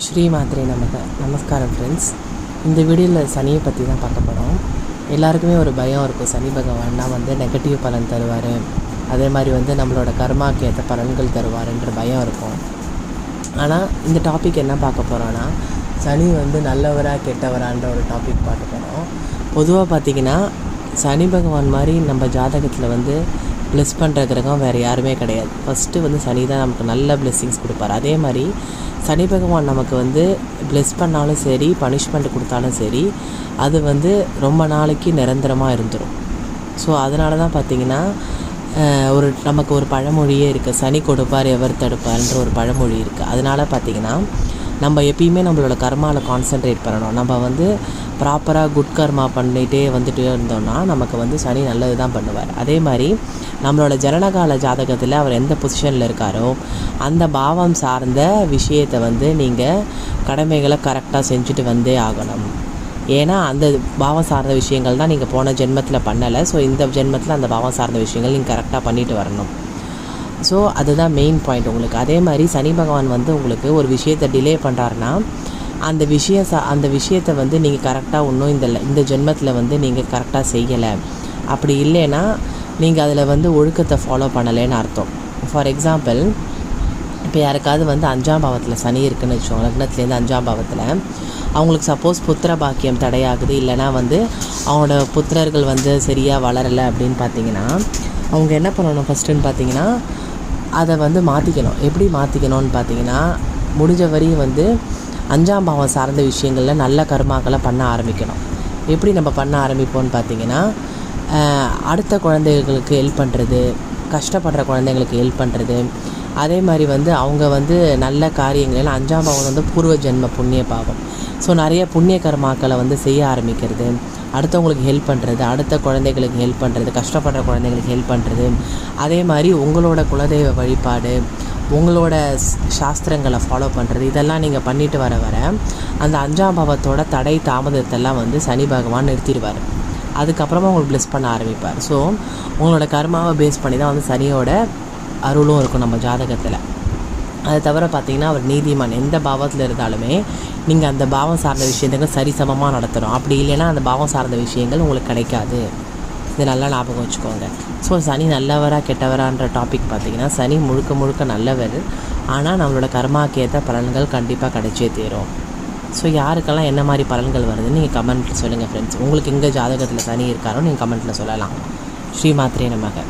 ஸ்ரீமாத்ரே நமஸ்காரம் ஃப்ரெண்ட்ஸ். இந்த வீடியோவில் சனியை பற்றி தான் பார்க்க போகிறோம். எல்லாருக்குமே ஒரு பயம் இருக்கும், சனி பகவான்னா நெகட்டிவ் பலன் தருவார், அதே மாதிரி நம்மளோட கர்மாக்கு ஏற்ற பலன்கள் தருவாருன்ற பயம் இருக்கும். ஆனால் இந்த டாபிக் என்ன பார்க்க போகிறோன்னா, சனி நல்லவரா கெட்டவரான்ற ஒரு டாபிக் பார்க்க போகிறோம். பொதுவாக பார்த்திங்கன்னா சனி பகவான் மாதிரி நம்ம ஜாதகத்தில் ப்ளஸ் பண்ணுற கிரகம் வேறு யாருமே கிடையாது. ஃபஸ்ட்டு சனி தான் நமக்கு நல்ல பிளெஸ்ஸிங்ஸ் கொடுப்பார். அதே மாதிரி சனி பகவான் நமக்கு ப்ளெஸ் பண்ணாலும் சரி, பனிஷ்மெண்ட் கொடுத்தாலும் சரி, அது ரொம்ப நாளைக்கு நிரந்தரமாக இருந்துடும். ஸோ அதனால தான் பார்த்திங்கன்னா நமக்கு ஒரு பழமொழியே இருக்குது, சனி கொடுப்பார் எவர் தடுப்பார்ன்ற ஒரு பழமொழி இருக்குது. அதனால் பார்த்திங்கன்னா நம்ம எப்பயுமே நம்மளோட கர்மாவில் கான்சென்ட்ரேட் பண்ணணும். நம்ம ப்ராப்பராக குட் கர்மா பண்ணிகிட்டே இருந்தோம்னா நமக்கு சனி நல்லது தான் பண்ணுவார். அதே மாதிரி நம்மளோட ஜனனகால ஜாதகத்தில் அவர் எந்த பொசிஷனில் இருக்காரோ அந்த பாவம் சார்ந்த விஷயத்தை நீங்கள் கடமைகளை கரெக்டாக செஞ்சுட்டு வந்தே ஆகணும். ஏன்னா அந்த பாவம் சார்ந்த விஷயங்கள் தான் நீங்கள் போன ஜென்மத்தில் பண்ணலை. ஸோ இந்த ஜென்மத்தில் அந்த பாவம் சார்ந்த விஷயங்கள் நீங்கள் கரெக்டாக பண்ணிட்டு வரணும். ஸோ அதுதான் மெயின் பாயிண்ட் உங்களுக்கு. அதே மாதிரி சனி பகவான் உங்களுக்கு ஒரு விஷயத்தை டிலே பண்ணுறாருன்னா அந்த விஷயத்தை நீங்கள் கரெக்டாக இன்னும் இந்த ஜென்மத்தில் நீங்கள் கரெக்டாக செய்யலை. அப்படி இல்லைன்னா நீங்கள் அதில் ஒழுக்கத்தை ஃபாலோ பண்ணலைன்னு அர்த்தம். ஃபார் எக்ஸாம்பிள், இப்போ யாருக்காவது 5ஆம் பாவத்தில் சனி இருக்குதுன்னு வச்சுக்கோங்க, லக்னத்துலேருந்து 5ஆம் பாவத்தில் அவங்களுக்கு சப்போஸ் புத்திர பாக்கியம் தடையாகுது, இல்லைனா அவங்களோட புத்திரர்கள் சரியாக வளரலை அப்படின்னு பார்த்தீங்கன்னா அவங்க என்ன பண்ணணும் ஃபஸ்ட்டுன்னு பார்த்தீங்கன்னா அதை மாற்றிக்கணும். எப்படி மாற்றிக்கணும்னு பார்த்தீங்கன்னா, முடிஞ்ச வரையும் 5ஆம் பாவம் சார்ந்த விஷயங்களில் நல்ல கர்மாக்களை பண்ண ஆரம்பிக்கணும். எப்படி நம்ம பண்ண ஆரம்பிப்போம்னு பார்த்தீங்கன்னா, அடுத்த குழந்தைகளுக்கு ஹெல்ப் பண்ணுறது, கஷ்டப்படுற குழந்தைங்களுக்கு ஹெல்ப் பண்ணுறது, அதே மாதிரி அவங்க நல்ல காரியங்கள். 5ஆம் பாவம் பூர்வ ஜென்ம புண்ணிய பாவம். ஸோ நிறைய புண்ணிய கர்மாக்களை செய்ய ஆரம்பிக்கிறது, அடுத்தவங்களுக்கு ஹெல்ப் பண்ணுறது, அடுத்த குழந்தைகளுக்கு ஹெல்ப் பண்ணுறது, கஷ்டப்படுற குழந்தைங்களுக்கு ஹெல்ப் பண்ணுறது. அதே மாதிரி உங்களோட குலதெய்வ வழிபாடு, உங்களோட சாஸ்திரங்களை ஃபாலோ பண்ணுறது, இதெல்லாம் நீங்கள் பண்ணிட்டு வர அந்த 5ஆம் பாவத்தோட தடை தாமதத்தெல்லாம் சனி பகவான் நிறுத்திடுவார். அதுக்கப்புறமா உங்களுக்கு ப்ளெஸ் பண்ண ஆரம்பிப்பார். ஸோ உங்களோட கர்மாவை பேஸ் பண்ணி தான் சனியோட அருளும் இருக்கும் நம்ம ஜாதகத்தில். அதை தவிர பார்த்திங்கன்னா அவர் நீதிமான். எந்த பாவத்தில் இருந்தாலுமே நீங்கள் அந்த பாவம் சார்ந்த விஷயங்கள் சரிசமமாக நடத்தணும். அப்படி இல்லைன்னா அந்த பாவம் சார்ந்த விஷயங்கள் உங்களுக்கு கிடைக்காது. இது நல்லா ஞாபகம் வச்சுக்கோங்க. ஸோ சனி நல்லவரா கெட்டவரான்ற டாபிக் பார்த்திங்கன்னா, சனி முழுக்க முழுக்க நல்லவர். ஆனால் நம்மளோட கர்மாக்கு ஏற்ற பலன்கள் கண்டிப்பாக கிடைச்சே தீரும். ஸோ யாருக்கெல்லாம் என்ன மாதிரி பலன்கள் வருதுன்னு நீங்கள் கமெண்ட்டில் சொல்லுங்கள் ஃப்ரெண்ட்ஸ். உங்களுக்கு எங்கே ஜாதகத்தில் சனி இருக்காரோ நீங்கள் கமெண்ட்டில் சொல்லலாம். ஸ்ரீமாத்ரே நமக.